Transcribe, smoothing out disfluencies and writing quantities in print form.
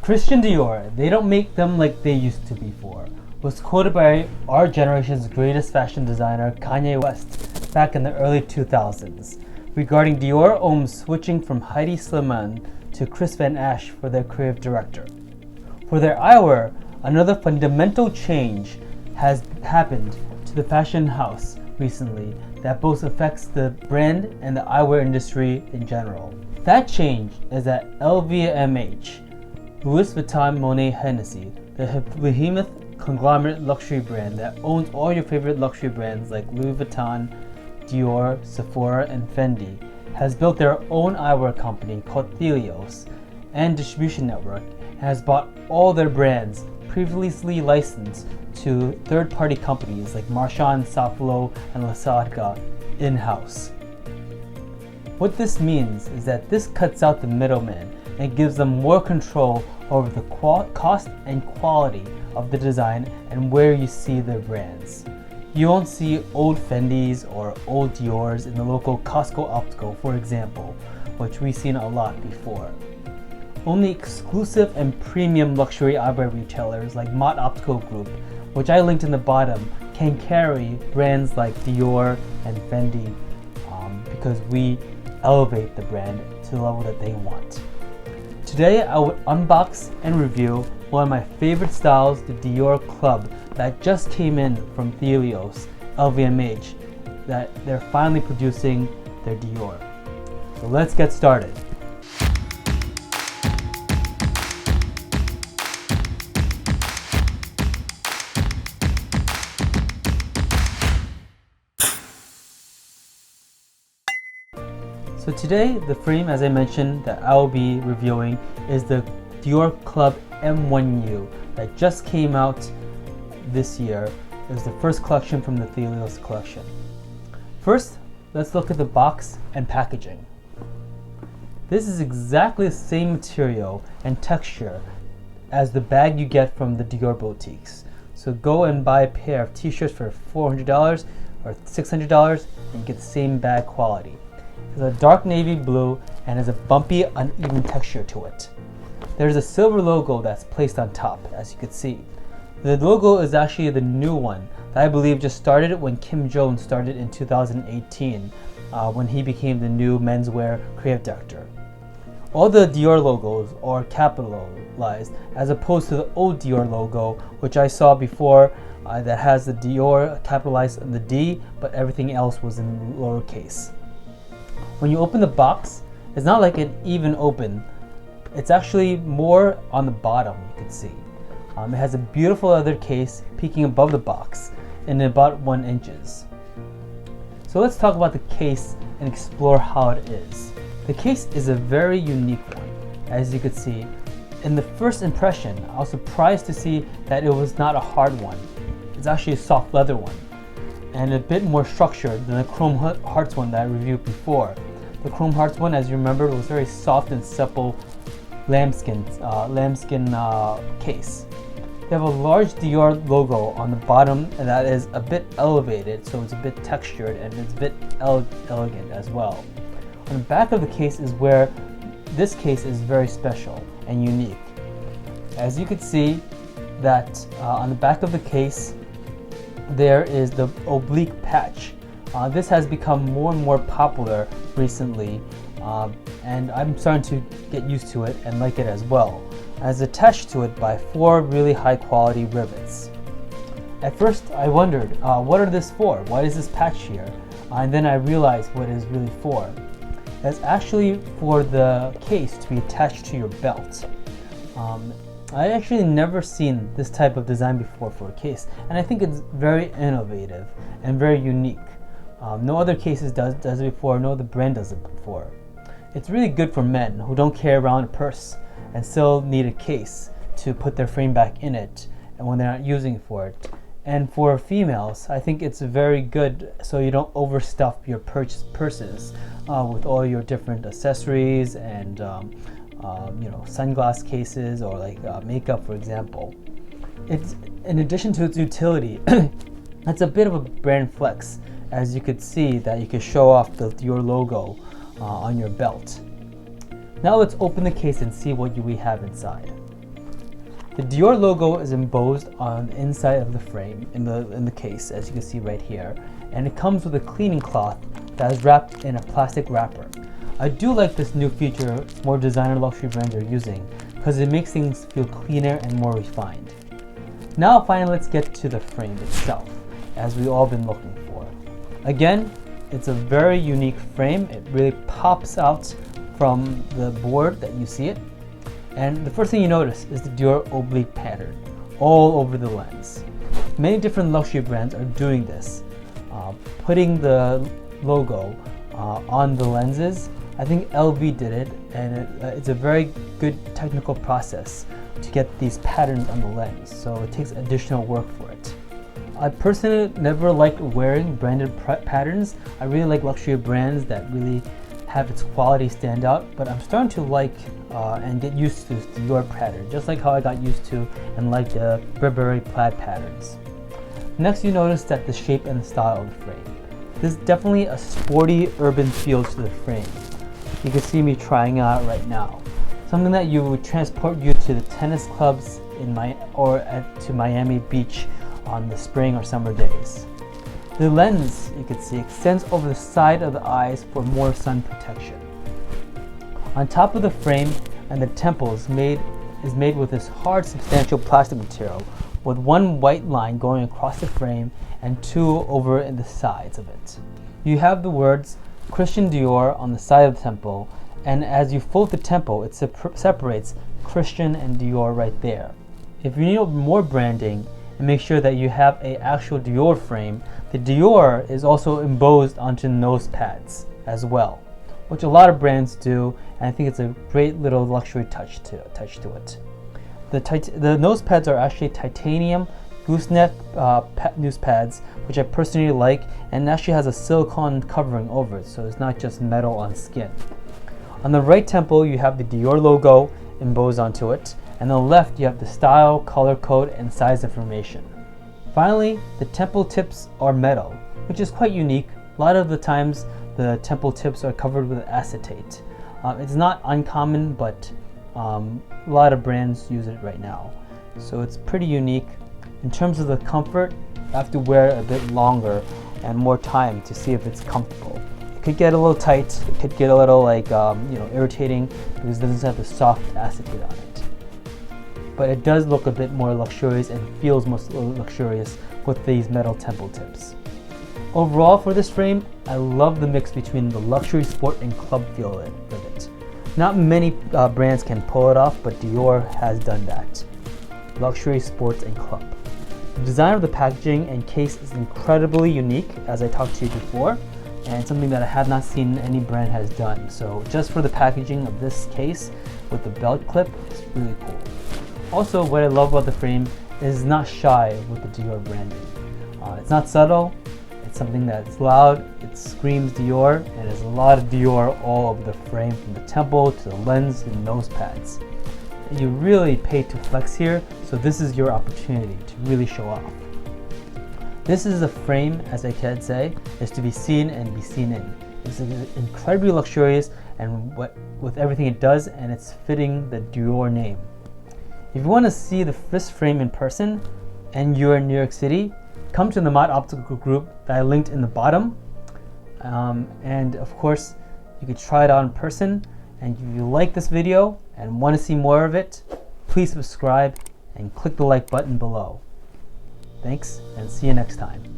Christian Dior, they don't make them like they used to before, was quoted by our generation's greatest fashion designer Kanye West back in the early 2000s regarding Dior Homme switching from Heidi Slimane to Chris Van Ash for their creative director. For their eyewear, another fundamental change has happened to the fashion house recently that both affects the brand and the eyewear industry in general. That change is that LVMH, Louis Vuitton Monet Hennessy, the behemoth conglomerate luxury brand that owns all your favorite luxury brands like Louis Vuitton, Dior, Sephora, and Fendi, has built their own eyewear company called Helios and distribution network and has bought all their brands previously licensed to third-party companies like Marchand, Safilo, and Lasagna in-house. What this means is that this cuts out the middleman and gives them more control over the cost and quality of the design and where you see their brands. You won't see old Fendis or old Diors in the local Costco optical, for example, which we've seen a lot before. Only exclusive and premium luxury eyewear retailers like Mott Optical Group, which I linked in the bottom, can carry brands like Dior and Fendi because we elevate the brand to the level that they want. Today I would unbox and review one of my favorite styles, the Dior Club, that just came in from Helios, LVMH, that they're finally producing their Dior. So let's get started. So today, the frame, as I mentioned, that I will be reviewing is the Dior Club M1U that just came out this year. It was the first collection from the Helios collection. First, let's look at the box and packaging. This is exactly the same material and texture as the bag you get from the Dior boutiques. So go and buy a pair of t-shirts for $400 or $600 and get the same bag quality. It's a dark navy blue and has a bumpy, uneven texture to it. There's a silver logo that's placed on top, as you can see. The logo is actually the new one that I believe just started when Kim Jones started in 2018 when he became the new menswear creative director. All the Dior logos are capitalized as opposed to the old Dior logo, which I saw before that has the Dior capitalized on the D, but everything else was in lowercase. When you open the box, it's not like an even open. It's actually more on the bottom, you can see. It has a beautiful leather case peeking above the box in about 1 inch. So let's talk about the case and explore how it is. The case is a very unique one. As you can see, in the first impression, I was surprised to see that it was not a hard one. It's actually a soft leather one, and a bit more structured than the Chrome Hearts one that I reviewed before. The Chrome Hearts one, as you remember, was very soft and supple lambskin case. They have a large Dior logo on the bottom that is a bit elevated, so it's a bit textured and it's a bit elegant as well. On the back of the case is where this case is very special and unique. As you can see that on the back of the case there is the oblique patch. This has become more and more popular recently, and I'm starting to get used to it and like it as well. As attached to it by 4 really high quality rivets. At first I wondered, what are this for? Why is this patch here? And then I realized what it is really for. It's actually for the case to be attached to your belt. I actually never seen this type of design before for a case, and I think it's very innovative and very unique. No other cases does it before, no other brand does it before. It's really good for men who don't carry around a purse and still need a case to put their frame back in it and when they're not using it for it. And for females, I think it's very good so you don't overstuff your purses with all your different accessories and sunglass cases or like makeup, for example. It's, in addition to its utility, it's a bit of a brand flex, as you could see that you can show off your logo on your belt. Now let's open the case and see what we have inside. The Dior logo is embossed on the inside of the frame in the case, as you can see right here, and it comes with a cleaning cloth that is wrapped in a plastic wrapper. I do like this new feature more designer luxury brands are using because it makes things feel cleaner and more refined. Now finally, let's get to the frame itself, as we've all been looking for. Again, it's a very unique frame. It really pops out from the board that you see it. And the first thing you notice is the Dior oblique pattern all over the lens. Many different luxury brands are doing this, putting the logo on the lenses. I think LV did it, and it's a very good technical process to get these patterns on the lens, so it takes additional work for it. I personally never liked wearing branded patterns. I really like luxury brands that really have its quality stand out, but I'm starting to like and get used to the Dior pattern, just like how I got used to and like the Burberry plaid patterns. Next, you notice that the shape and the style of the frame. There's definitely a sporty urban feel to the frame. You can see me trying out right now. Something that you would transport you to the tennis clubs to Miami Beach on the spring or summer days. The lens, you can see, extends over the side of the eyes for more sun protection. On top of the frame and the temple is made with this hard, substantial plastic material with one white line going across the frame and two over in the sides of it. You have the words Christian Dior on the side of the temple, and as you fold the temple, it separates Christian and Dior right there. If you need more branding, and make sure that you have an actual Dior frame, the Dior is also embossed onto nose pads as well, which a lot of brands do, and I think it's a great little luxury touch to it. The nose pads are actually titanium gooseneck nose pads, which I personally like, and actually has a silicone covering over it, so it's not just metal on skin. On the right temple, you have the Dior logo embossed onto it, and on the left, you have the style, color code, and size information. Finally, the temple tips are metal, which is quite unique. A lot of the times, the temple tips are covered with acetate. It's not uncommon, but a lot of brands use it right now. So it's pretty unique. In terms of the comfort, you have to wear it a bit longer and more time to see if it's comfortable. It could get a little tight, it could get a little irritating because it doesn't have the soft acetate on it. But it does look a bit more luxurious and feels most luxurious with these metal temple tips. Overall, for this frame, I love the mix between the luxury, sport, and club feel of it. Not many brands can pull it off, but Dior has done that. Luxury, sports, and club. The design of the packaging and case is incredibly unique, as I talked to you before, and something that I have not seen any brand has done. So just for the packaging of this case with the belt clip, it's really cool. Also, what I love about the frame is not shy with the Dior branding. It's not subtle, it's something that's loud, it screams Dior, and there's a lot of Dior all over the frame, from the temple to the lens and nose pads. You really pay to flex here, so this is your opportunity to really show off. This is a frame, as I can say, is to be seen and be seen in. It's incredibly luxurious and with everything it does, and it's fitting the Dior name. If you want to see this frame in person and you're in New York City, come to the Mod Optical group that I linked in the bottom. And of course, you could try it out in person. And if you like this video and want to see more of it, please subscribe and click the like button below. Thanks, and see you next time.